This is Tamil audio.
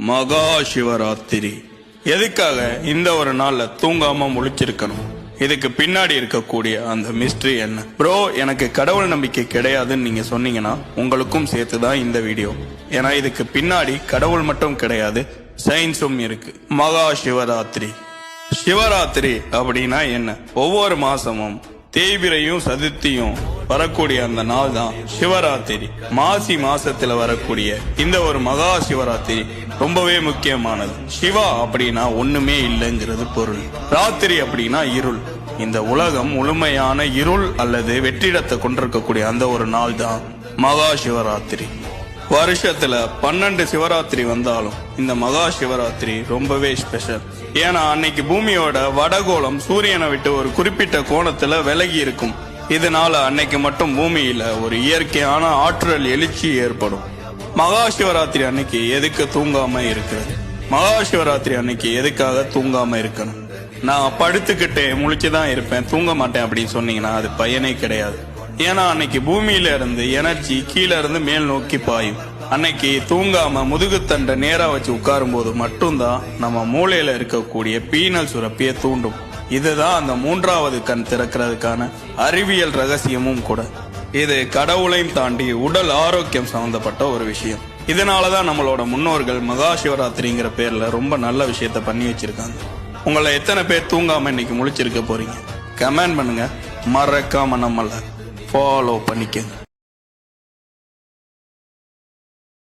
மகா சிவராத்திரி எதுக்காக இந்த ஒரு நாள்ல தூங்காம முழிச்சிருக்கணும்? இதுக்கு பின்னாடி இருக்கக்கூடிய அந்த மிஸ்ட்ரி என்ன? ப்ரோ, எனக்கு கடவுள் நம்பிக்கை கிடையாதுன்னு நீங்க சொன்னீங்கன்னா உங்களுக்கும் சேர்த்துதான் இந்த வீடியோ. ஏன்னா இதுக்கு பின்னாடி கடவுள் மட்டும் கிடையாது, சயின்ஸும் இருக்கு. மகா சிவராத்திரி. சிவராத்திரி அப்படின்னா என்ன? ஒவ்வொரு மாசமும் தேய்பிரையும் சதுர்த்தியும் வரக்கூடிய அந்த நாள் தான் சிவராத்திரி. மாசி மாசத்துல வரக்கூடிய இந்த ஒரு மகா சிவராத்திரி ரொம்பவே முக்கியமானது. சிவா அப்படின்னா ஒண்ணுமே இல்லைங்கிறது பொருள். ராத்திரி அப்படின்னா இருள். இந்த உலகம் முழுமையான இருள் அல்லது வெற்றிடத்தை கொண்டிருக்கக்கூடிய அந்த ஒரு நாள் தான் மகா சிவராத்திரி. வருஷத்துல 12 சிவராத்திரி வந்தாலும் இந்த மகா சிவராத்திரி ரொம்பவே ஸ்பெஷல். ஏன்னா அன்னைக்கு பூமியோட வடகோளம் சூரியனை விட்டு ஒரு குறிப்பிட்ட கோணத்துல விலகி இருக்கும். இதனால அன்னைக்கு மட்டும் பூமியில ஒரு இயற்கையான ஆற்றல் எழுச்சி ஏற்படும். மகா சிவராத்திரி அன்னைக்கு எதுக்கு தூங்காம இருக்கிறது? மகா சிவராத்திரி அன்னைக்கு எதுக்காக தூங்காம இருக்கணும்? நான் படுத்துக்கிட்டே முழிச்சுதான் இருப்பேன், தூங்க மாட்டேன் அப்படின்னு சொன்னீங்கன்னா அது பயனே கிடையாது. ஏன்னா அன்னைக்கு பூமியில இருந்து எனர்ஜி கீழே இருந்து மேல் நோக்கி பாயும். அன்னைக்கு தூங்காம முதுகுத்தண்டை நேரா வச்சு உட்காரும் போது மட்டும்தான் நம்ம மூளையில இருக்கக்கூடிய பீனல் சுரப்பியை தூண்டும். இதுதான் அந்த மூன்றாவது கண் திறக்கிறதுக்கான அறிவியல் ரகசியமும் கூட. இது கடவுளையும் தாண்டி உடல் ஆரோக்கியம் சம்பந்தப்பட்ட ஒரு விஷயம். இதனாலதான் நம்மளோட முன்னோர்கள் மகா சிவராத்திரிங்கிற பேர்ல ரொம்ப நல்ல விஷயத்த பண்ணி வச்சிருக்காங்க. உங்களை எத்தனை பேர் தூங்காம இன்னைக்கு முழிச்சிருக்க போறீங்க? கமெண்ட் பண்ணுங்க. மறக்காம நம்மள ஃபாலோ பண்ணிக்க.